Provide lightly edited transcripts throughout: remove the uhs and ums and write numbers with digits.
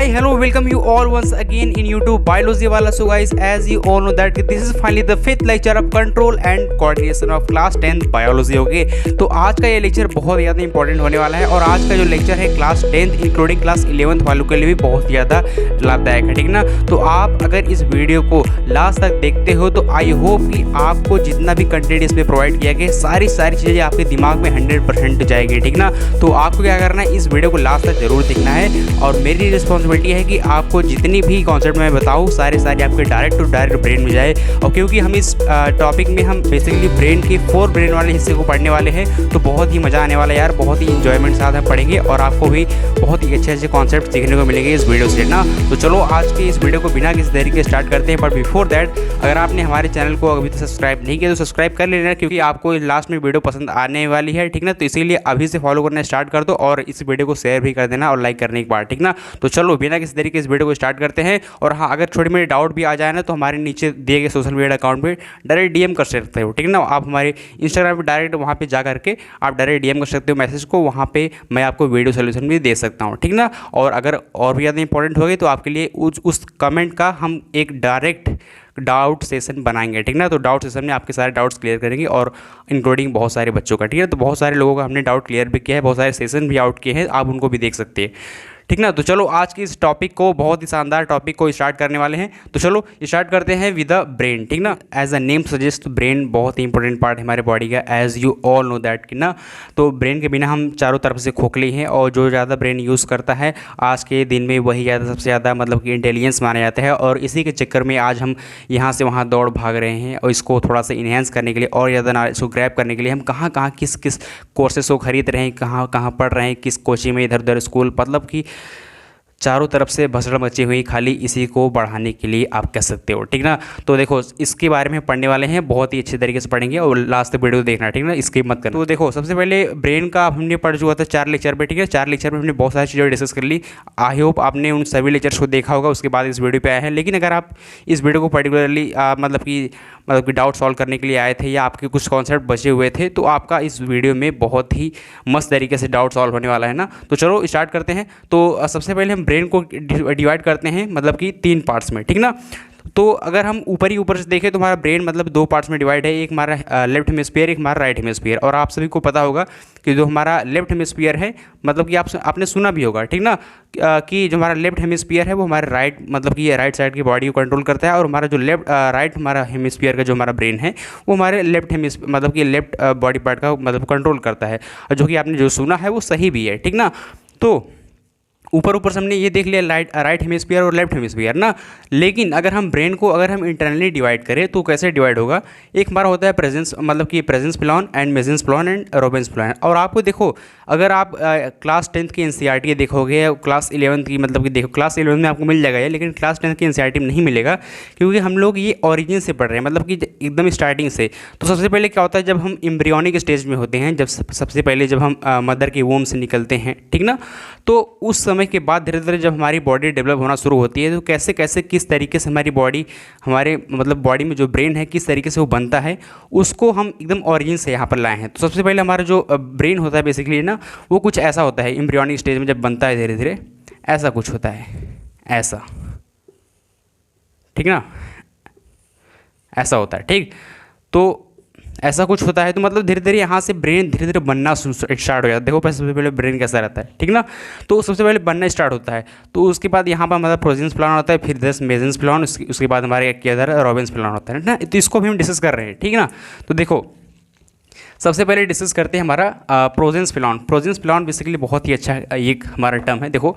Hi, hello, welcome you all once again in YouTube Biology Wala. So guys, as you all know that this is finally the fifth lecture of control and coordination of class 10th biology. Okay, तो आज का ये lecture बहुत ज़्यादा important होने वाला है और आज का जो लेक्चर है class 10th including class 11th वालों के लिए भी बहुत ज़्यादा लाभदायक है, ठीक ना। तो आप अगर इस वीडियो को लास्ट तक देखते हो तो आई होप कि आपको जितना भी कंटेंट इसमें प्रोवाइड किया गया सारी चीज़ें आपके दिमाग में 100% जाएगी, ठीक ना। तो आपको क्या करना है, इस वीडियो को लास्ट तक जरूर देखना है और मेरी रिस्पॉन्सिबिलिटी है कि आपको जितनी भी कॉन्सेप्ट मैं बताऊँ सारे आपके डायरेक्ट टू डायरेक्ट ब्रेन में जाए। और क्योंकि हम इस टॉपिक में हम बेसिकली ब्रेन के 4 ब्रेन वाले हिस्से को पढ़ने वाले हैं तो बहुत ही मज़ा आने वाला है यार, बहुत ही इंजॉयमेंट साथ हम पढ़ेंगे और आपको भी बहुत ही अच्छे कॉन्सेप्ट सीखने को मिलेंगे इस वीडियो से ना। तो चलो आज के इस वीडियो को बिना किसी देरी के स्टार्ट करते हैं। बट बिफोर दैट अगर आपने हमारे चैनल को अभी तक सब्सक्राइब नहीं किया तो सब्सक्राइब कर लेना, क्योंकि आपको लास्ट में वीडियो पसंद आने वाली है, ठीक ना। तो इसीलिए अभी से फॉलो करना स्टार्ट कर दो और इस वीडियो को शेयर भी कर देना और लाइक करने के बाद, ठीक ना। तो चलो बिना किसी तरीके इस वीडियो को स्टार्ट करते हैं। और हाँ, अगर छोटे मोटे डाउट भी आ जाए ना तो हमारे नीचे दिए गए सोशल मीडिया अकाउंट पे डायरेक्ट डीएम कर सकते हो, ठीक ना। आप हमारे इंस्टाग्राम पे डायरेक्ट वहाँ पे जा करके आप डायरेक्ट डीएम कर सकते हो मैसेज को, वहाँ पे मैं आपको वीडियो सोल्यूशन भी दे सकता हूँ, ठीक ना। और अगर और भी ज़्यादा इंपॉर्टेंट हो गई तो आपके लिए उस कमेंट का हम एक डायरेक्ट डाउट सेशन बनाएंगे, ठीक ना। तो डाउट सेशन में आपके सारे डाउट्स क्लियर करेंगे और इंक्लूडिंग बहुत सारे बच्चों का, ठीक है। तो बहुत सारे लोगों का हमने डाउट क्लियर भी किया है, बहुत सारे सेशन भी आउट किए हैं, आप उनको भी देख सकते हैं, ठीक ना। तो चलो आज की इस टॉपिक को, बहुत ही शानदार टॉपिक को स्टार्ट करने वाले हैं। तो चलो स्टार्ट करते हैं विद द ब्रेन, ठीक ना। As a name suggest brain बहुत ही इंपॉर्टेंट पार्ट है हमारे बॉडी का, as you all know that, कि ना। तो ब्रेन के बिना हम चारों तरफ से खोखले हैं और जो ज़्यादा ब्रेन यूज़ करता है आज के दिन में वही ज़्यादा सबसे ज़्यादा मतलब कि इंटेलिजेंस माना जाता है। और इसी के चक्कर में आज हम यहाँ से वहाँ दौड़ भाग रहे हैं और इसको थोड़ा सा इन्हेंस करने के लिए और ज़्यादा इसको ग्रैब करने के लिए हम कहाँ किस कोर्सेस को खरीद रहे हैं, कहाँ पढ़ रहे हैं, किस कोचिंग में, इधर उधर स्कूल, मतलब कि चारों तरफ से भसड़ मची हुई खाली इसी को बढ़ाने के लिए आप कह सकते हो, ठीक ना। तो देखो इसके बारे में पढ़ने वाले हैं, बहुत ही अच्छे तरीके से पढ़ेंगे और लास्ट तक वीडियो देखना, ठीक ना, स्किप मत करना। तो देखो सबसे पहले ब्रेन का हमने पढ़ चुका था 4 लेक्चर पे, ठीक है। 4 लेक्चर में हमने बहुत सारी चीज़ें डिस्कस कर ली। आई होप आपने उन सभी लेक्चर्स को देखा होगा, उसके बाद इस वीडियो पे आए हैं। लेकिन अगर आप इस वीडियो को पर्टिकुलरली मतलब कि डाउट सॉल्व करने के लिए आए थे या आपके कुछ कॉन्सेप्ट बचे हुए थे तो आपका इस वीडियो में बहुत ही मस्त तरीके से डाउट सॉल्व होने वाला है ना। तो चलो स्टार्ट करते हैं। तो सबसे पहले हम ब्रेन को डिवाइड करते हैं मतलब कि 3 पार्ट्स में, ठीक ना। तो अगर हम ऊपर से देखें तो हमारा ब्रेन मतलब 2 पार्ट्स में डिवाइड है, एक हमारा लेफ्ट हेमिस्फीयर, एक हमारा राइट हेमिस्फीयर। और आप सभी को पता होगा कि जो हमारा लेफ्ट हेमिस्फीयर है मतलब कि आपने सुना भी होगा, ठीक ना, कि जो हमारा लेफ्ट हेमिस्फीयर है वो हमारे राइट मतलब कि राइट साइड की बॉडी को कंट्रोल करता है। और हमारा जो राइट हमारा हेमिस्फीयर का जो हमारा ब्रेन है वो हमारे लेफ्ट मतलब कि लेफ्ट बॉडी पार्ट का मतलब कंट्रोल करता है। और जो कि आपने जो सुना है वो सही भी है, ठीक ना। तो ऊपर से हमने ये देख लिया राइट हेमिस्फीयर और लेफ्ट हेमिस्फीयर ना। लेकिन अगर हम ब्रेन को इंटरनली डिवाइड करें तो कैसे डिवाइड होगा, एक हमारा होता है प्रेजेंस मतलब कि प्रेजेंस प्लॉन एंड मेजेंस प्लॉन एंड रोबेंस प्लॉन। और आपको देखो अगर आप क्लास 10th की एनसीईआरटी देखोगे या क्लास 11th की मतलब कि देखो क्लास 11 में आपको मिल जाएगा ये, लेकिन क्लास 10th की एनसीईआरटी में नहीं मिलेगा, क्योंकि हम लोग ये ओरिजिन से पढ़ रहे हैं मतलब कि एकदम स्टार्टिंग से। तो सबसे पहले क्या होता है, जब हम एम्ब्रियोनिक स्टेज में होते हैं, जब सबसे पहले जब हम मदर के वूम से निकलते हैं, ठीक ना, तो उस समय के बाद धीरे धीरे जब हमारी बॉडी डेवलप होना शुरू होती है तो कैसे किस तरीके से हमारी बॉडी हमारे मतलब बॉडी में जो ब्रेन है किस तरीके से वो बनता है उसको हम एकदम ओरिजिन से यहाँ पर लाए हैं। तो सबसे पहले हमारा जो ब्रेन होता है बेसिकली ना वो कुछ ऐसा होता है, एम्ब्रियोनिक स्टेज में जब बनता है धीरे धीरे ऐसा कुछ होता है, ऐसा, ठीक ना, ऐसा होता है, ठीक। तो ऐसा कुछ होता है तो मतलब धीरे धीरे यहाँ से ब्रेन धीरे धीरे बनना स्टार्ट हो जाता है। देखो सबसे पहले ब्रेन कैसा रहता है, ठीक ना। तो सबसे पहले बनना स्टार्ट होता है, तो उसके बाद यहाँ पर मतलब प्रोजेंस प्लान होता है, फिर 10 मेजेंस प्लान, उसके बाद हमारे क्या रोबेंस प्लान होता है ना। तो इसको भी हम डिस्कस कर रहे हैं, ठीक ना। तो देखो सबसे पहले डिस्कस करते हैं हमारा प्रोजेंस प्लान। प्रोजेंस प्लान बेसिकली बहुत ही अच्छा एक हमारा टर्म है। देखो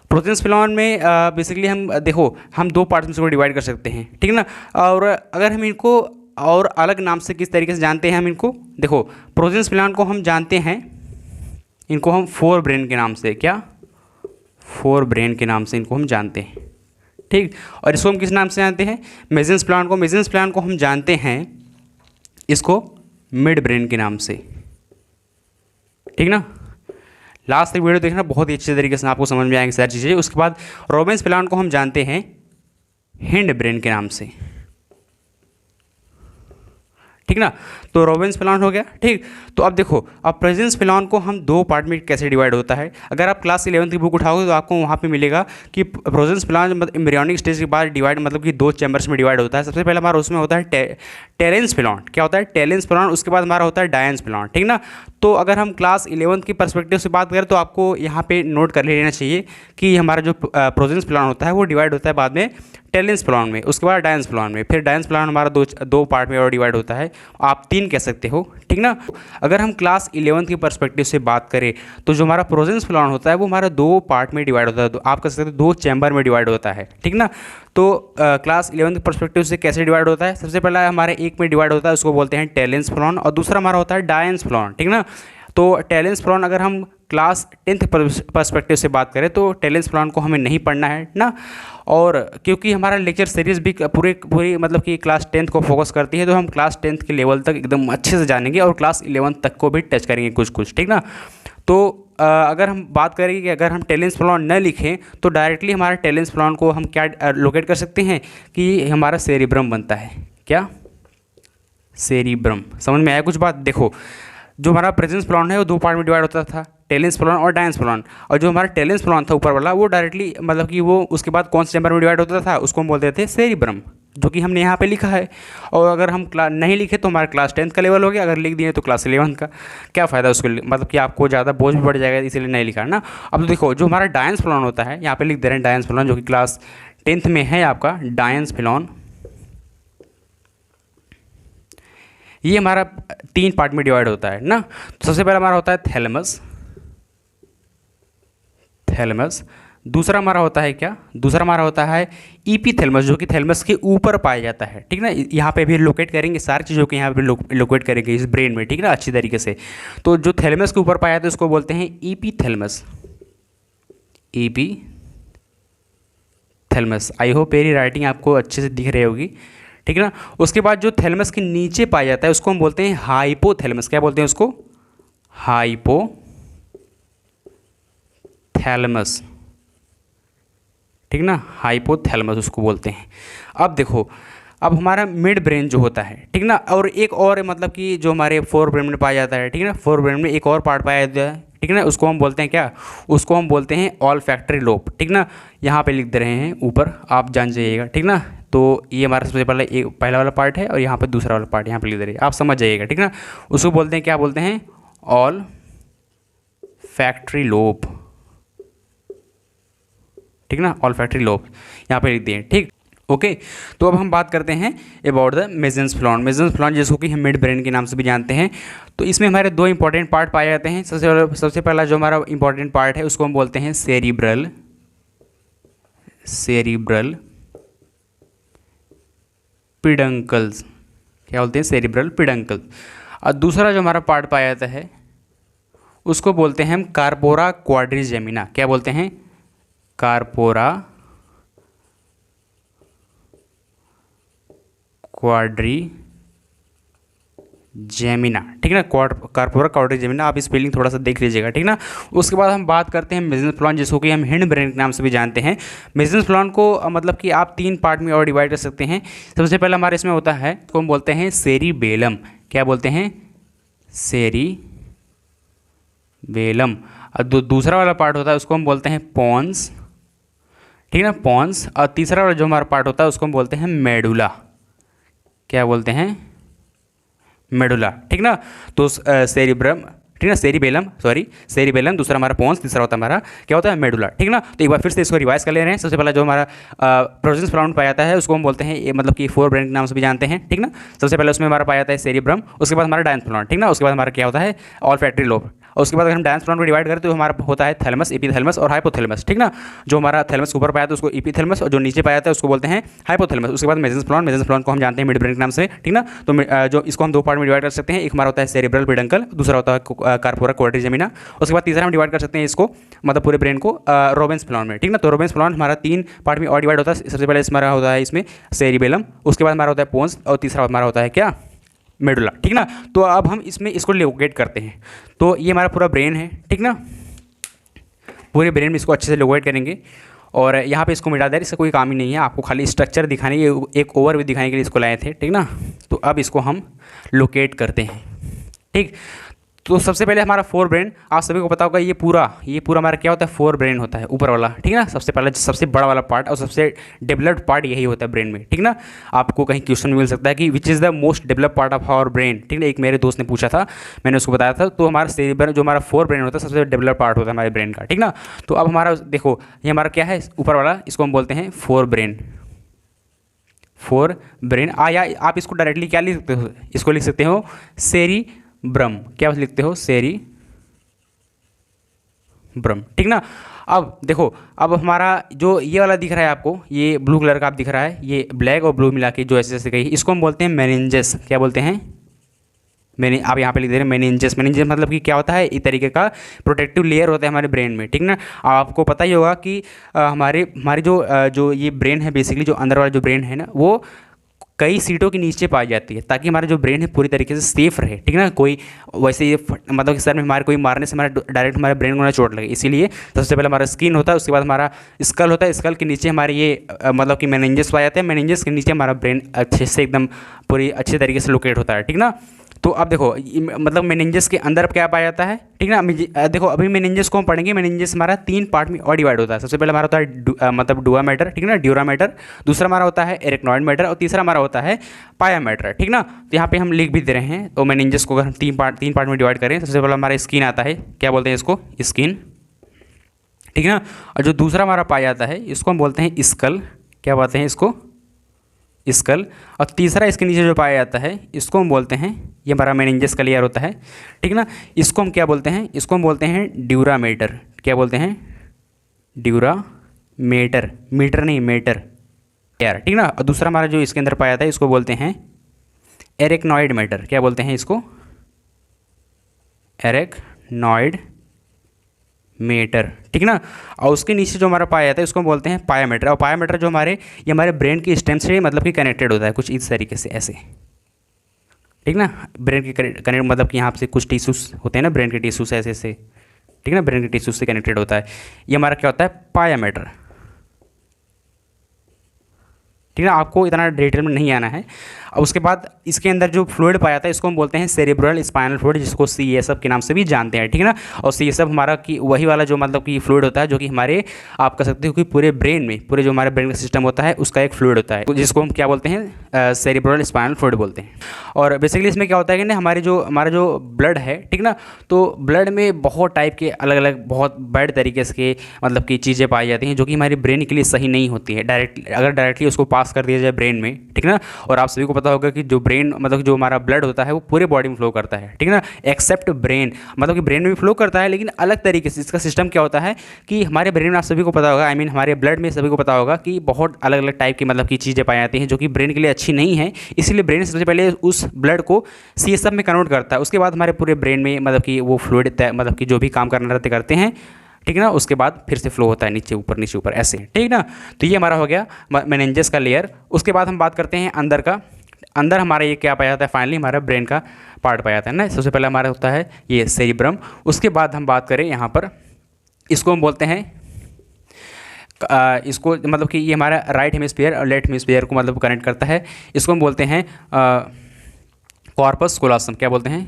प्रोजेंस प्लान में बेसिकली हम 2 पार्ट्स में इसको डिवाइड कर सकते हैं, ठीक ना। और अगर हम इनको और अलग नाम से किस तरीके से जानते हैं हम इनको, देखो प्रोजेंस प्लान को हम जानते हैं, इनको हम 4 ब्रेन के नाम से, क्या 4 ब्रेन के नाम से इनको हम जानते हैं, ठीक। और इसको हम किस नाम से जानते हैं, मेजेंस प्लान को हम जानते हैं इसको मिड ब्रेन के नाम से, ठीक ना। लास्ट तक वीडियो देखना, बहुत ही अच्छे तरीके से आपको समझ में आएंगे सारी चीज़ें। उसके बाद रोबेंस प्लान को हम जानते हैं हिंड ब्रेन के नाम से, ठीक ना। तो रोबिन्स प्लान हो गया, ठीक। तो अब देखो, अब प्रेजेंस प्लान को हम दो पार्ट में कैसे डिवाइड होता है। अगर आप क्लास 11 की बुक उठाओगे तो आपको वहाँ पे मिलेगा कि प्रेजेंस प्लान मतलब एम्ब्रियोनिक स्टेज के बाद डिवाइड मतलब कि दो चैम्बर्स में डिवाइड होता है। सबसे पहले हमारा उसमें होता है टेलेंस प्लान। क्या होता है? टेलेंस प्लान। उसके बाद हमारा होता है डायंस प्लान, ठीक ना। तो अगर हम क्लास 11 की पर्सपेक्टिव से बात करें तो आपको यहाँ पे नोट कर लेना चाहिए कि हमारा जो प्रेजेंस प्लान होता है वो डिवाइड होता है बाद में टेलेंस प्लान में, उसके बाद डायंस प्लान में, फिर डायंस प्लान हमारा दो पार्ट में और डिवाइड होता है। आप तीन कह सकते हो, ठीक ना। अगर हम क्लास 11 की पर्सपेक्टिव से बात करें तो जो हमारा प्रेजेंस प्लान होता है वो हमारा दो पार्ट में डिवाइड होता है। तो आप कह सकते हो दो चैम्बर में डिवाइड होता है, ठीक ना। तो क्लास 11 की पर्सपेक्टिव से कैसे डिवाइड होता है? सबसे पहला हमारे एक में डिवाइड होता है, उसको बोलते हैं टेलेंस प्लान, और दूसरा हमारा होता है डायंस प्लान, ठीक ना। तो टेलेंस प्लान अगर हम क्लास 10th पर्सपेक्टिव से बात करें तो टेलेंस प्लान को हमें नहीं पढ़ना है ना। और क्योंकि हमारा लेक्चर सीरीज़ भी पूरी मतलब कि क्लास 10th को फोकस करती है, तो हम क्लास 10th के लेवल तक एकदम अच्छे से जानेंगे और क्लास 11 तक को भी टच करेंगे कुछ, ठीक ना। तो अगर हम बात करें कि अगर हम टेलेंस प्लान न लिखें तो डायरेक्टली हमारा टेलेंस प्लान को हम क्या लोकेट कर सकते हैं कि हमारा सेरिब्रम बनता है। क्या? सेरिब्रम। समझ में आया कुछ बात? देखो, जो हमारा प्रेजेंस प्लान है वो दो पार्ट में डिवाइड होता था, टेलेंस प्लान और डायंस प्लान। और जो हमारा टेलेंस प्लान था ऊपर वाला वो डायरेक्टली मतलब कि वो उसके बाद कौन से चैम्बर में डिवाइड होता था उसको हम बोलते थे सेरिब्रम, जो कि हमने यहाँ पे लिखा है। और अगर हम नहीं लिखे तो हमारा क्लास 10th का लेवल हो गया, अगर लिख दिए तो क्लास 11 का। क्या फ़ायदा उसको, मतलब कि आपको ज़्यादा बोझ भी बढ़ जाएगा, इसीलिए नहीं लिखा ना। अब तो देखो, जो हमारा डायंस प्लान होता है, यहाँ पे लिख दे रहे हैं डायंस प्लान, जो कि क्लास 10th में है आपका डायंस प्लान। ये हमारा तीन पार्ट में डिवाइड होता है ना। तो सबसे पहला हमारा होता है थैलेमस। दूसरा हमारा होता है क्या? दूसरा हमारा होता है ईपीथैलेमस, जो कि थैलेमस के ऊपर पाया जाता है, ठीक ना। यहाँ पे भी लोकेट करेंगे सारी चीज़ों के, यहाँ पे लोकेट करेंगे इस ब्रेन में, ठीक ना, अच्छी तरीके से। तो जो थैलेमस के ऊपर पाया जाता है उसको बोलते हैं ईपीथैलेमस। आई होप मेरी राइटिंग आपको अच्छे से दिख रही होगी, ठीक है ना। उसके बाद जो थैलेमस के नीचे पाया जाता है उसको हम बोलते हैं हाइपोथैलेमस। क्या बोलते हैं उसको? हाइपोथैलेमस, ठीक ना, हाइपोथैलेमस उसको बोलते हैं। अब देखो, अब हमारा मिड ब्रेन जो होता है, ठीक ना, और एक और मतलब कि जो हमारे फोर ब्रेन में पाया जाता है, ठीक है ना, फोर ब्रेन में एक और पार्ट पाया जाता है, ठीक है ना, उसको हम बोलते हैं क्या? उसको हम बोलते हैं ऑल्फैक्टरी लोब, ठीक ना। यहाँ पे लिख दे रहे हैं ऊपर, आप जान जाइएगा, ठीक ना। तो ये हमारा सबसे पहला वाला पार्ट है और यहाँ पे दूसरा वाला पार्ट यहाँ पे लिख दे रहे हैं, आप समझ जाइएगा, ठीक ना। उसको बोलते हैं, क्या बोलते हैं? ऑल्फैक्टरी लोब, ठीक ना, ऑल्फैक्टरी लोब यहाँ पे लिख दिए, ठीक। ओके। तो अब हम बात करते हैं अबाउट द मेजेंस प्लान। जिसको कि हम मिड ब्रेन के नाम से भी जानते हैं। तो इसमें हमारे दो इंपॉर्टेंट पार्ट पाए जाते हैं। सबसे पहला जो हमारा इंपॉर्टेंट पार्ट है उसको हम बोलते हैं सेरिब्रल पिडंकल्स। क्या बोलते हैं? Cerebral peduncle. और दूसरा जो हमारा पार्ट पाया जाता है उसको बोलते हैं हम कार्पोरा क्वाड्रिजेमिना। क्या बोलते हैं? कार्पोरा क्वाड्रिजेमिना, ठीक है ना, कार्पोरा क्वाड्रिजेमिना। आप स्पेलिंग थोड़ा सा देख लीजिएगा, ठीक ना। उसके बाद हम बात करते हैं मेजेंस प्लान, जिसको कि हम हिंड ब्रेन के नाम से भी जानते हैं। मेजेंस प्लान को मतलब कि आप तीन पार्ट में और डिवाइड कर सकते हैं। सबसे पहला हमारे इसमें होता है, उसको हम बोलते हैं सेरिबेलम। क्या बोलते हैं? सेरिबेलम। और दूसरा वाला पार्ट होता है उसको हम बोलते हैं पोन्स, ठीक है ना, पोन्स। और तीसरा वाला जो हमारा पार्ट होता है उसको हम बोलते हैं मेडुला। क्या बोलते हैं? मेडुला, ठीक ना। तो सेरिब्रम, ठीक ना, सेरिबेलम, दूसरा हमारा पोन्स, तीसरा होता है हमारा क्या होता है? मेडुला, ठीक ना। तो एक बार फिर से इसको रिवाइज कर ले रहे हैं। सबसे पहला जो हमारा प्रेजेंस प्लान पाया जाता है उसको हम बोलते हैं, ये मतलब कि फोर ब्रेन के नाम से भी जानते हैं, ठीक ना। सबसे पहले उसमें हमारा पाया जाता है सेरिब्रम, उसके बाद हमारा डायंस प्लान, ठीक ना, उसके बाद हमारा क्या होता है? Olfactory lobe. और उसके बाद अगर हम डायंस प्लान को डिवाइड करें तो हमारा होता है थैलेमस, एपीथैलेमस और हाइपोथैलेमस, ठीक ना। जो हमारा थैलेमस के ऊपर पाया था उसको एपीथैलेमस, और जो नीचे पाया था उसको बोलते हैं हाइपोथैलेमस। उसके बाद मेजेंस प्लान को हम जानते हैं मिड ब्रेन के नाम से, ठीक ना। तो जो इसको हम दो पार्ट में डिवाइड कर सकते हैं, एक हमारा होता है सेरिब्रल पिडंकल, दूसरा होता है कार्पोरा क्वाड्रिजेमिना। उसके बाद तीसरा हम डिवाइड कर सकते हैं इसको, मतलब पूरे ब्रेन को, रोबेंस प्लान में, ठीक ना। तो रोबेंस प्लान हमारा तीन पार्ट में और डिवाइड होता है। सबसे पहले हमारा होता है इसमें सेरिबेलम, उसके बाद हमारा होता है पोन्स, और तीसरा हमारा होता है क्या? मेडुला, ठीक ना। तो अब हम इसमें इसको लोकेट करते हैं। तो ये हमारा पूरा ब्रेन है, ठीक ना, पूरे ब्रेन में इसको अच्छे से लोकेट करेंगे। और यहाँ पे इसको मिटा दे, इसका कोई काम ही नहीं है, आपको खाली स्ट्रक्चर दिखाने, एक ओवरव्यू दिखाने के लिए इसको लाए थे, ठीक ना। तो अब इसको हम लोकेट करते हैं, ठीक। तो सबसे पहले हमारा फोर ब्रेन, आप सभी को पता होगा ये पूरा हमारा क्या होता है, फोर ब्रेन होता है ऊपर वाला, ठीक ना। सबसे पहला सबसे बड़ा वाला पार्ट और सबसे डेवलप्ड पार्ट यही होता है ब्रेन में, ठीक ना। आपको कहीं क्वेश्चन मिल सकता है कि which is the most developed part of our brain, ठीक ना। एक मेरे दोस्त ने पूछा था, मैंने उसको बताया था। तो हमारा सेरिब्रम जो हमारा फोर ब्रेन होता है सबसे डेवलप्ड पार्ट होता है हमारे ब्रेन का, ठीक ना। तो अब हमारा देखो ये हमारा क्या है ऊपर वाला, इसको हम बोलते हैं फोर ब्रेन, फोर ब्रेन। या आप इसको डायरेक्टली क्या लिख सकते हो, इसको लिख सकते हो सेरिब्रम, क्या लिखते हो सेरिब्रम, ठीक ना। अब देखो, अब हमारा जो ये वाला दिख रहा है आपको, ये ब्लू कलर का आप दिख रहा है, ये ब्लैक और ब्लू मिला के जो ऐसे ऐसे कही, इसको हम बोलते हैं मेनिंजेस, क्या बोलते हैं मैंने, आप यहाँ पे लिख दे रहे हैं मेनिंजेस। मेनिंजेस मतलब कि क्या होता है, एक तरीके का प्रोटेक्टिव लेयर होता है हमारे ब्रेन में, ठीक ना। आपको पता ही होगा कि हमारी जो ये ब्रेन है, बेसिकली जो अंदर वाला जो ब्रेन है ना, वो कई सीटों के नीचे पाई जाती है, ताकि हमारा जो ब्रेन है पूरी तरीके से सेफ रहे, ठीक ना। कोई वैसे ये मतलब कि सर में हमारे कोई मारने से हमारा डायरेक्ट हमारे ब्रेन को ना चोट लगे, इसीलिए सबसे पहले हमारा स्किन होता है, उसके बाद हमारा स्कल होता है, स्कल के नीचे हमारे ये मतलब कि मेनिंजेस पाए जाते हैं, मेनिंजेस के नीचे हमारा ब्रेन अच्छे से एकदम पूरी अच्छे तरीके से लोकेट होता है, ठीक ना। तो अब देखो मतलब मेनिंजेस के अंदर क्या पाया जाता है, ठीक ना। देखो अभी मेनिंजेस को हम पढ़ेंगे। मेनिंजेस हमारा 3 पार्ट में और डिवाइड होता है। सबसे पहले हमारा होता है मतलब डुआ मैटर, ठीक ना, ड्यूरा मैटर। दूसरा हमारा होता है एरेक्नॉइड मैटर और तीसरा हमारा होता है पाया मैटर, ठीक ना। तो यहाँ पे हम लिख भी दे रहे हैं। तो मेनिंजेस को अगर हम 3 पार्ट में डिवाइड करें, सबसे पहले हमारा स्किन आता है, क्या बोलते हैं इसको स्किन, ठीक ना। और जो दूसरा हमारा पाया जाता है इसको हम बोलते हैं स्कल, क्या बोलते हैं इसको स्कल। और तीसरा इसके नीचे जो पाया जाता है इसको हम बोलते हैं, ये हमारा मेनिंजेस का लेयर होता है, ठीक ना। इसको हम क्या बोलते हैं, इसको हम बोलते हैं ड्यूरा मेटर, क्या बोलते हैं ड्यूरा मेटर, मीटर नहीं मेटर यार, ठीक ना। और दूसरा हमारा जो इसके अंदर पाया जाता है इसको बोलते हैं एरेक्नॉइड मैटर, क्या बोलते हैं इसको एरेक्नॉइड मेटर, ठीक ना। और उसके नीचे जो हमारा पाया जाता है उसको हम बोलते हैं पायामेटर। और पायामेटर जो ये हमारे ब्रेन की स्टेम से मतलब कि कनेक्टेड होता है कुछ इस तरीके से ऐसे, ठीक ना। ब्रेन के कनेक्ट मतलब कि यहाँ से कुछ टिश्यूज होते हैं ना, ब्रेन के टिश्यूज ऐसे ऐसे, ठीक ना, ब्रेन के टिश्यूज से कनेक्टेड होता है। ये हमारा क्या होता है पायामेटर, ठीक है। आपको इतना डिटेल में नहीं आना है। और उसके बाद इसके अंदर जो फ्लूइड पाया जाता है इसको हम बोलते हैं सेरेब्रल स्पाइनल फ्लूइड, जिसको CSF के नाम से भी जानते हैं, ठीक है ना। और CSF हमारा कि वही वाला जो मतलब कि फ्लूइड होता है जो कि हमारे आप कह सकते हो कि पूरे ब्रेन में, पूरे जो हमारे ब्रेन का सिस्टम होता है उसका एक फ्लूइड होता है, जिसको हम क्या बोलते हैं सेरेब्रल स्पाइनल फ्लूइड बोलते हैं। और बेसिकली इसमें क्या होता है कि ना हमारा जो ब्लड है, ठीक ना, तो ब्लड में बहुत टाइप के अलग अलग बहुत बैड तरीके से मतलब कि चीज़ें पाई जाती हैं जो कि हमारे ब्रेन के लिए सही नहीं होती है। अगर डायरेक्टली उसको पास कर दिया जाए ब्रेन में, ठीक ना। और आप सभी को पता होगा कि जो ब्रेन मतलब जो हमारा ब्लड होता है वो पूरे बॉडी में फ्लो करता है, ठीक है ना, एक्सेप्ट ब्रेन, मतलब कि ब्रेन में भी फ्लो करता है लेकिन अलग तरीके से। इसका सिस्टम क्या होता है कि हमारे ब्रेन में आप सभी को पता होगा, आई मीन हमारे ब्लड में सभी को पता होगा कि बहुत अलग अलग टाइप की मतलब की चीज़ें पाई जाती हैं जो कि ब्रेन के लिए अच्छी नहीं है। इसीलिए ब्रेन सबसे पहले उस ब्लड को CSF में कन्वर्ट करता है, उसके बाद हमारे पूरे ब्रेन में मतलब कि वो फ्लूइड मतलब कि जो भी काम करना रहते करते हैं, ठीक है ना, उसके बाद फिर से फ्लो होता है नीचे ऊपर ऐसे, ठीक ना। तो ये हमारा हो गया मेनिंजेस का लेयर। उसके बाद हम बात करते हैं अंदर का। अंदर हमारा ये क्या पाया जाता है, फाइनली हमारा ब्रेन का पार्ट पाया जाता है ना। सबसे पहले हमारा होता है ये सेरिब्रम। उसके बाद हम बात करें यहाँ पर, इसको हम बोलते हैं इसको मतलब कि ये हमारा राइट हेमिस्फीयर और लेफ्ट हेमिस्फीयर को मतलब कनेक्ट करता है। इसको हम बोलते हैं कॉर्पस कोलोसम, क्या बोलते हैं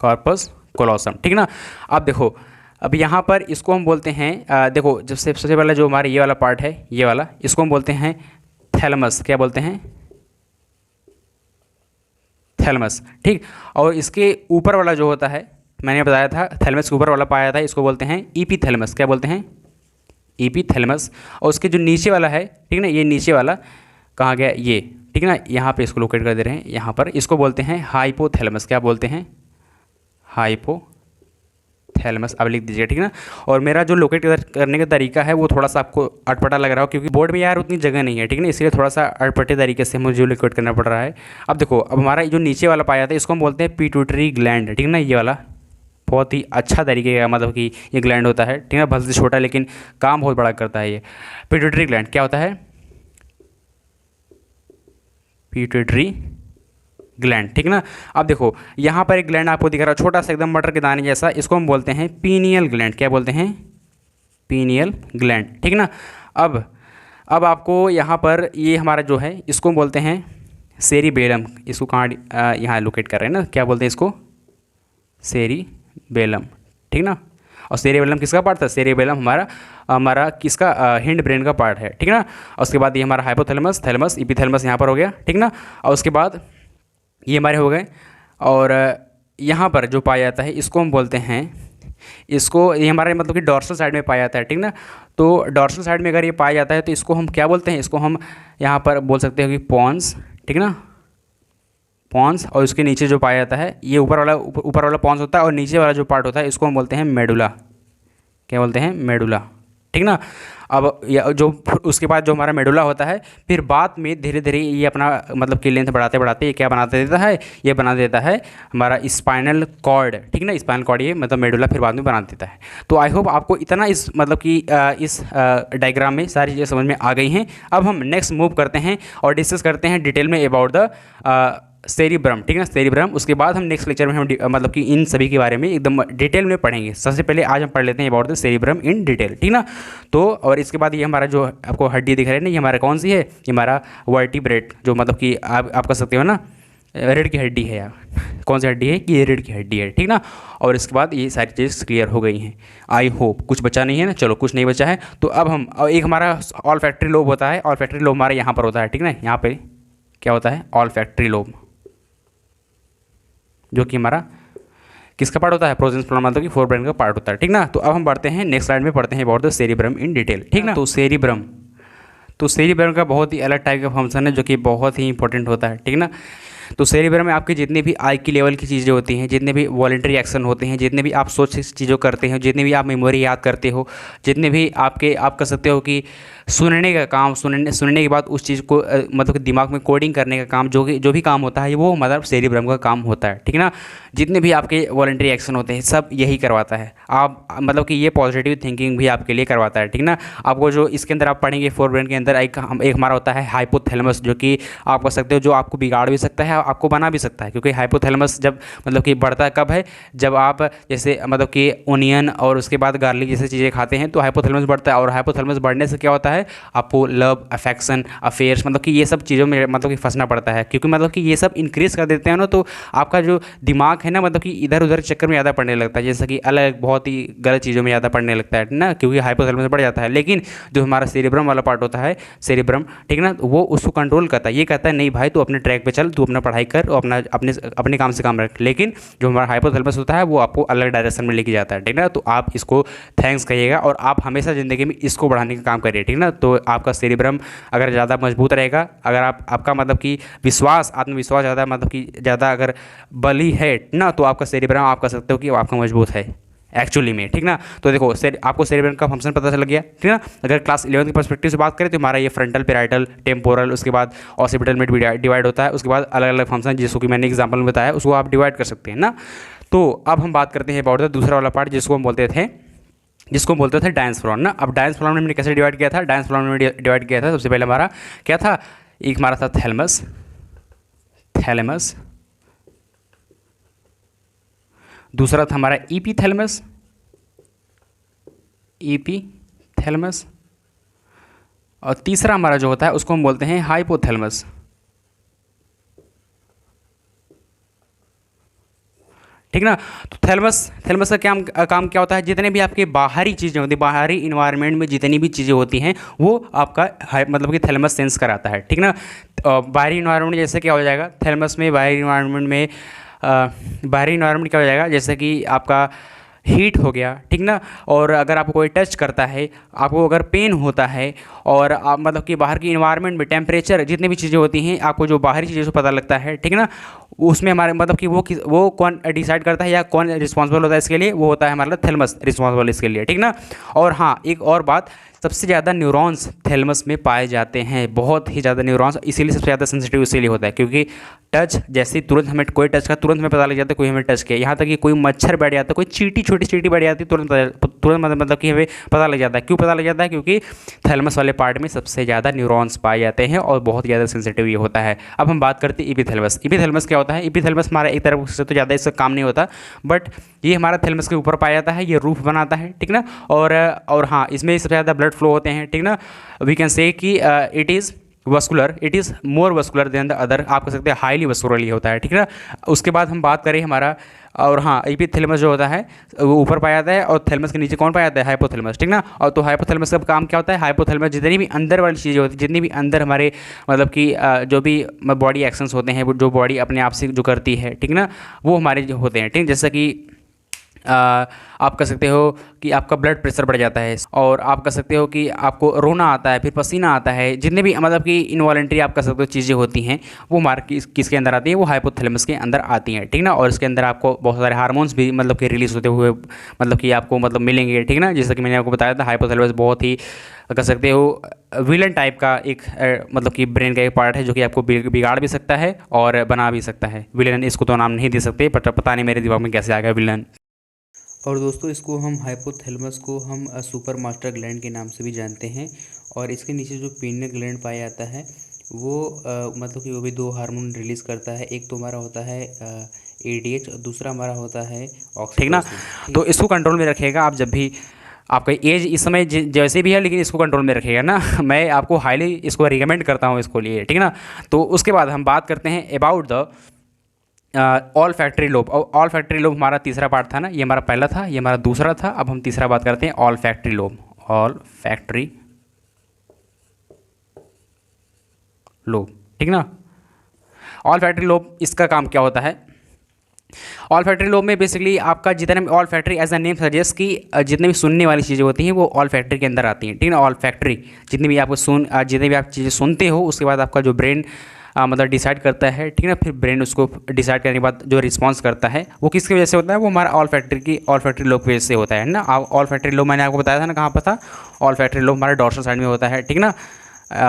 कॉर्पस कोलोसम, ठीक ना। अब देखो अब यहाँ पर इसको हम बोलते हैं देखो जब सबसे पहले जो हमारा ये वाला पार्ट है, ये वाला, इसको हम बोलते हैं थैलमस, क्या बोलते हैं थैलमस, ठीक। और इसके ऊपर वाला जो होता है, मैंने बताया था थैलमस के ऊपर वाला पाया था, इसको बोलते हैं ईपीथैलेमस, क्या बोलते हैं ईपीथैलेमस। और उसके जो नीचे वाला है, ठीक ना, ये नीचे वाला कहाँ गया ये, ठीक है ना, यहाँ पे इसको लोकेट कर दे रहे हैं यहाँ पर, इसको बोलते हैं हाइपोथैलेमस, क्या बोलते हैं हाइपोथैलेमस, अब लिख दीजिएगा, ठीक है ना। और मेरा जो लोकेट करने का तरीका है वो थोड़ा सा आपको अटपटा लग रहा हो क्योंकि बोर्ड में यार उतनी जगह नहीं है, ठीक है ना, इसलिए थोड़ा सा अटपटे तरीके से मुझे लोकेट करना पड़ रहा है। अब देखो अब हमारा जो नीचे वाला पाया था इसको हम बोलते हैं पिट्यूटरी ग्लैंड, ठीक है ना। ये वाला बहुत ही अच्छा तरीके का मतलब कि ये ग्लैंड होता है, ठीक है ना, भले से छोटा लेकिन काम बहुत बड़ा करता है। ये पिट्यूटरी ग्लैंड क्या होता है, पिट्यूटरी ग्लैंड, ठीक ना। अब देखो यहाँ पर एक ग्लैंड आपको दिख रहा है छोटा सा एकदम मटर के दाने जैसा, इसको हम बोलते हैं पीनियल ग्लैंड, क्या बोलते हैं पीनियल ग्लैंड, ठीक ना। अब आपको यहाँ पर ये हमारा जो है इसको बोलते हैं सेरिबेलम। इसको कहाँ यहाँ लोकेट कर रहे हैं ना, क्या बोलते हैं इसको, सेरिबेलम, ठीक ना। और सेरिबेलम किसका पार्ट था, सेरिबेलम हमारा हमारा किसका, हिंड ब्रेन का पार्ट है, ठीक ना। और उसके बाद ये हमारा हाइपोथैलेमस, थैलेमस, इपीथैलेमस यहाँ पर हो गया, ठीक ना। और उसके बाद ये हमारे हो गए। और यहाँ पर जो पाया जाता है इसको हम बोलते हैं, इसको ये हमारे मतलब कि डॉर्सल साइड में पाया जाता है, ठीक ना। तो डॉर्सल साइड में अगर ये पाया जाता है तो इसको हम क्या बोलते हैं, इसको हम यहाँ पर बोल सकते हैं कि पॉन्स, ठीक ना, पॉन्स। और उसके नीचे जो पाया जाता है ये ऊपर वाला पॉन्स होता है, और नीचे वाला जो पार्ट होता है इसको हम बोलते हैं मेडुला। क्या बोलते हैं, मेडुला, ठीक ना। अब जो उसके बाद जो हमारा मेडुला होता है, फिर बाद में धीरे धीरे ये अपना मतलब कि लेंथ बढ़ाते बढ़ाते ये क्या बना देता है, ये बना देता है हमारा स्पाइनल कॉर्ड, ठीक ना। स्पाइनल कॉर्ड ये मतलब मेडुला फिर बाद में बना देता है। तो आई होप आपको इतना इस मतलब कि इस डायग्राम में सारी चीज़ें समझ में आ गई हैं। अब हम नेक्स्ट मूव करते हैं और डिस्कस करते हैं डिटेल में अबाउट द सेरिब्रम, ठीक है ना, सेरिब्रम। उसके बाद हम नेक्स्ट लेक्चर में हम मतलब कि इन सभी के बारे में एकदम डिटेल में पढ़ेंगे। सबसे पहले आज हम पढ़ लेते हैं about the cerebrum in detail, ठीक ना। तो और इसके बाद ये हमारा जो आपको हड्डी दिख रहा है ना, ये हमारा कौन सी है, ये हमारा वर्टिब्रेट, जो मतलब कि आप कह सकते हो ना रीढ़ की हड्डी है यार, कौन सी हड्डी है कि ये रीढ़ की हड्डी है, ठीक ना। और इसके बाद ये सारी चीज़ क्लियर हो गई हैं। आई होप कुछ बचा नहीं है ना, चलो कुछ नहीं बचा है। तो अब हम एक हमारा ऑल फैक्ट्री लोब होता है, ऑल फैक्ट्री लोब हमारे यहाँ पर होता है, ठीक ना। यहाँ पे क्या होता है, ऑल फैक्ट्री लोब, जो कि हमारा किसका पार्ट होता है, प्रोजेंस प्लान मतलब कि फोर ब्रेन का पार्ट होता है, ठीक ना। तो अब हम बढ़ते हैं नेक्स्ट स्लाइड में, पढ़ते हैं about the cerebrum in detail, ठीक ना। तो सेरिब्रम का बहुत ही अलग टाइप का फंक्शन है जो कि बहुत ही इंपॉर्टेंट होता है, ठीक ना। तो सेरिब्रम में आपके जितने भी आई की लेवल की चीज़ें होती हैं, जितने भी वॉलेंटरी एक्शन होते हैं, जितने भी आप सोच चीज़ों करते हैं, जितने भी आप मेमोरी याद करते हो, जितने भी आपके आप कह सकते हो कि सुनने का काम, सुनने के बाद उस चीज़ को मतलब कि दिमाग में कोडिंग करने का काम, जो भी काम होता है वो मतलब सेरिब्रम का काम होता है, ठीक ना। जितने भी आपके वॉलेंटरी एक्शन होते हैं सब यही करवाता है। आप मतलब कि ये पॉजिटिव थिंकिंग भी आपके लिए करवाता है, ठीक ना। आपको जो इसके अंदर आप पढ़ेंगे फोर ब्रेन के अंदर एक हमारा होता है हाइपोथैलेमस, जो कि आप कह सकते हो जो आपको बिगाड़ भी सकता है, आपको बना भी सकता है। क्योंकि हाइपोथैलेमस जब मतलब कि बढ़ता है कब है, जब आप जैसे मतलब कि ओनियन और उसके बाद गार्लिक जैसे चीज़ें खाते हैं तो हाइपोथैलेमस बढ़ता है। और हाइपोथैलेमस बढ़ने से क्या होता है, आपको लव, अफेक्शन, अफेयर्स मतलब कि ये सब चीज़ों में मतलब कि फंसना पड़ता है। क्योंकि मतलब कि ये सब इंक्रीज कर देते हैं ना, तो आपका जो दिमाग है ना मतलब कि इधर उधर चक्कर में ज़्यादा पड़ने लगता है, जैसे कि अलग बहुत ही गलत चीज़ों में ज़्यादा पड़ने लगता है ना, क्योंकि हाइपोथैलेमस बढ़ जाता है। लेकिन जो हमारा सेरिब्रम वाला पार्ट होता है, सेरिब्रम, ठीक ना, वो उसको कंट्रोल करता है। ये कहता है नहीं भाई तू अपने ट्रैक पे चल, तू अपना पढ़ाई कर और अपने काम से काम रख। लेकिन जो हमारा हाइपोथैलेमस होता है वो आपको अलग डायरेक्शन में लेके जाता है, ठीक ना। तो आप इसको थैंक्स कहिएगा और आप हमेशा ज़िंदगी में इसको बढ़ाने का काम करिए, ठीक ना। तो आपका सेरिब्रम अगर ज़्यादा मजबूत रहेगा, अगर आपका मतलब कि विश्वास, आत्मविश्वास ज़्यादा मतलब कि ज़्यादा अगर बली है ना, तो आपका सेरिब्रम आप कह सकते हो कि आपका मजबूत है एक्चुअली में, ठीक ना। तो देखो आपको सेरिब्रम का फंक्शन पता चल गया, ठीक ना। अगर क्लास 11 के पर्सपेक्टिव से बात करें तो हमारा ये फ्रंटल, पैराइटल, टेम्पोरल, उसके बाद ऑसिपिटल में डिवाइड होता है। उसके बाद अलग अलग फंक्शन जिसको कि मैंने एग्जाम्पल में बताया उसको आप डिवाइड कर सकते हैं ना। तो अब हम बात करते हैं अबाउट द दूसरा वाला पार्ट जिसको हम बोलते थे डायंसफ्रॉन ना। अब डायंसफ्रॉन में हमने कैसे डिवाइड किया था, डायंसफ्रॉन में डिवाइड किया था। सबसे पहले हमारा क्या था, एक हमारा था थैलेमस, दूसरा था हमारा ईपीथैलेमस, और तीसरा हमारा जो होता है उसको हम बोलते हैं हाइपोथैलेमस, ठीक ना। तो थैलेमस का काम क्या होता है, जितने भी आपके बाहरी चीज़ें होती हैं, बाहरी इन्वायरमेंट में जितनी भी चीज़ें होती हैं वो आपका मतलब कि थैलेमस सेंस कराता है, ठीक ना। बाहरी इन्वायरमेंट जैसे क्या हो जाएगा, थैलेमस में बाहरी इन्वायरमेंट क्या हो जाएगा, जैसे कि आपका हीट हो गया, ठीक ना। और अगर आपको कोई टच करता है, आपको अगर पेन होता है, और आप मतलब कि बाहर की इन्वायरमेंट में टेम्परेचर, जितनी भी चीज़ें होती हैं आपको जो बाहरी चीज़ों से पता लगता है, ठीक ना। उसमें हमारे मतलब कि वो कौन डिसाइड करता है या कौन रिस्पॉन्सिबल होता है इसके लिए, वो होता है हमारा थैलेमस रिस्पॉन्सिबल इसके लिए, ठीक ना। और हाँ एक और बात, सबसे ज़्यादा न्यूरॉन्स थैलेमस में पाए जाते हैं, बहुत ही ज़्यादा न्यूरॉन्स, इसीलिए सबसे ज़्यादा सेंसिटिव इसीलिए होता है क्योंकि टच जैसे तुरंत हमें कोई टच का तुरंत हमें पता लग जाता है कोई हमें टच किया। यहाँ तक कि कोई मच्छर बैठ जाता है, कोई चींटी, छोटी चींटी बैठ जाती है, तुरंत मतलब कि हमें पता लग जाता है। क्यों पता लग जाता है? क्योंकि थैलेमस वाले पार्ट में सबसे ज़्यादा न्यूरॉन्स पाए जाते हैं और बहुत ज़्यादा सेंसिटिव ये होता है। अब हम बात करते हैं एपिथैलेमस। एपिथैलेमस क्या होता है? एपिथैलेमस हमारा एक तरफ से तो ज़्यादा इसका काम नहीं होता, बट ये हमारा थैलेमस के ऊपर पाया जाता है, ये रूफ बनाता है, ठीक ना। और हाँ, इसमें सबसे ज़्यादा ब्लड फ्लो होते हैं, ठीक ना। वी कैन से कि it is vascular, it is more vascular than the other, आप कह सकते हैं हाईली वस्कुलर ये होता है, ठीक ना। उसके बाद हम बात करें हमारा, और हाँ, एपिथैलेमस जो होता है वो ऊपर पाया जाता है और थैलेमस के नीचे कौन पाया जाता है? हाइपोथैलेमस, ठीक ना। और तो हाइपोथैलेमस का काम क्या होता है? हाइपोथैलेमस जितनी भी अंदर वाली चीज़ें होती हैं, जितनी भी अंदर हमारे मतलब कि जो भी बॉडी एक्शंस होते हैं, जो बॉडी अपने आप से जो करती है, ठीक ना, वो हमारे जो होते हैं, ठीक। जैसा कि आप कह सकते हो कि आपका ब्लड प्रेशर बढ़ जाता है, और आप कह सकते हो कि आपको रोना आता है, फिर पसीना आता है, जितने भी मतलब कि इनवॉलेंट्री आप कह सकते हो चीज़ें होती हैं, वो हमारे किसके अंदर आती हैं? वो हाइपोथैलेमस के अंदर आती हैं, ठीक ना। और इसके अंदर आपको बहुत सारे हार्मोन्स भी मतलब कि रिलीज होते हुए मतलब कि आपको मतलब मिलेंगे, ठीक ना। जैसा कि मैंने आपको बताया था, हाइपोथैलेमस बहुत ही कह सकते हो विलन टाइप का एक मतलब कि ब्रेन का एक पार्ट है, जो कि आपको बिगाड़ भी सकता है और बना भी सकता है। विलन इसको तो नाम नहीं दे सकते, बट पता नहीं मेरे दिमाग में कैसे आ गया विलन। और दोस्तों, इसको हम हाइपोथैलेमस को हम सुपर मास्टर ग्लैंड के नाम से भी जानते हैं। और इसके नीचे जो पीनियल ग्लैंड पाया जाता है वो मतलब कि वो भी दो हार्मोन रिलीज़ करता है। एक तो हमारा होता है ADH और दूसरा हमारा होता है ऑक्सीटोसिन, ठीक ना। तो इसको कंट्रोल में रखिएगा आप जब भी, आपका एज इस समय जैसे भी है, लेकिन इसको कंट्रोल में रखिएगा ना। मैं आपको हाईली इसको रिकमेंड करता हूँ इसको लिए, ठीक ना। तो उसके बाद हम बात करते हैं about the all factory lobe. और ऑल फैक्ट्री लोब हमारा तीसरा पार्ट था ना, ये हमारा पहला था, ये हमारा दूसरा था। अब हम तीसरा बात करते हैं all factory lobe. All factory lobe, ठीक ना। ऑल फैक्ट्री लोब, इसका काम क्या होता है? ऑल फैक्ट्री लोब में बेसिकली आपका जितने भी olfactory as a name suggest कि जितने भी सुनने वाली चीज़ें होती हैं वो ऑल फैक्ट्री के अंदर आती हैं, ठीक ना। ऑल फैक्ट्री जितनी भी आपको जितने भी आप चीज़ें सुनते हो, उसके बाद आपका जो ब्रेन मतलब डिसाइड करता है, ठीक है ना। फिर ब्रेन उसको डिसाइड करने के बाद जो रिस्पांस करता है वो किसकी वजह से होता है? वो हमारा ऑल फैक्ट्री लोब की वजह से होता है ना। ऑल फैक्ट्री लोब मैंने आपको बताया था ना, कहाँ पर था? ऑल फैक्ट्री लोब हमारा डॉर्सल साइड में होता है, ठीक ना।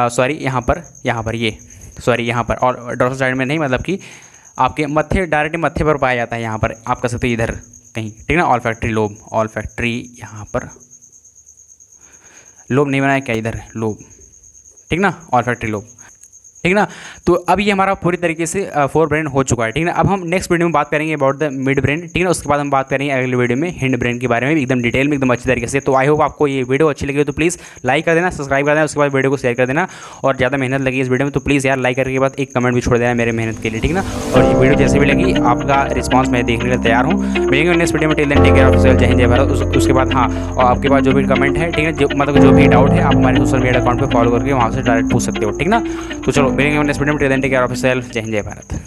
सॉरी, यहाँ पर ये सॉरी यहाँ पर, और डॉर्सल साइड में नहीं, मतलब कि आपके मत्थे, डायरेक्ट मत्थे पर पाया जाता है, यहाँ पर आप कह सकते हो इधर कहीं, ठीक ना। All factory lobe, all factory यहाँ पर लोब नहीं बनाया क्या? इधर लोब, ठीक ना, ऑल फैक्ट्री लोब, ठीक ना। तो अब ये हमारा पूरी तरीके से फोर ब्रेन हो चुका है, ठीक ना। अब हम नेक्स्ट वीडियो में बात करेंगे अबाउट द मिड ब्रेन, ठीक ना। उसके बाद हम बात करेंगे अगले वीडियो में हिंड ब्रेन के बारे में एकदम डिटेल में, एकदम अच्छी तरीके से। तो आई होप आपको ये वीडियो अच्छी लगी हो तो प्लीज़ लाइक कर देना, सब्सक्राइब कर देना, उसके बाद वीडियो को शेयर कर देना। और ज़्यादा मेहनत लगी इस वीडियो में तो प्लीज़ यार लाइक करने के बाद एक कमेंट भी छोड़ देना मेरे मेहनत के लिए, ठीक ना। और ये वीडियो जैसे भी लगी, आपका रिस्पॉन्स मैं देखने के लिए तैयार हूँ। मिलेंगे नेक्स्ट वीडियो में, till then take care of yourself, जय हिंद जय भारत। उसके बाद हाँ, और आपके पास जो भी कमेंट है, ठीक है, जो मतलब जो भी डाउट है, आप हमारे सोशल मीडिया अकाउंट पर फॉलो करके वहाँ से डायरेक्ट पूछ सकते हो, ठीक ना। तो चलो मिलेंगे नेक्स्ट वीडियो में, till then take care of yourself, जय हिंद जय भारत।